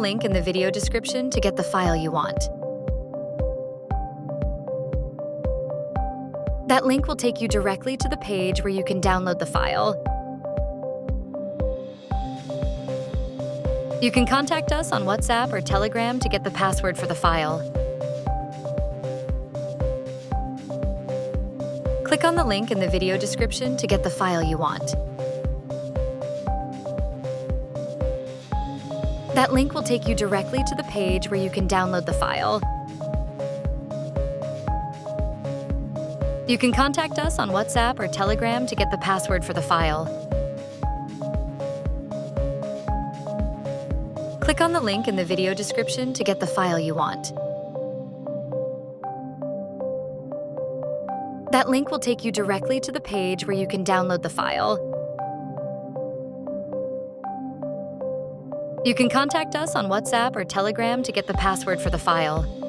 link in the video description to get the file you want. That link will take you directly to the page where you can download the file. You can contact us on WhatsApp or Telegram to get the password for the file. Click on the link in the video description to get the file you want. That link will take you directly to the page where you can download the file. You can contact us on WhatsApp or Telegram to get the password for the file. Click on the link in the video description to get the file you want. That link will take you directly to the page where you can download the file. You can contact us on WhatsApp or Telegram to get the password for the file.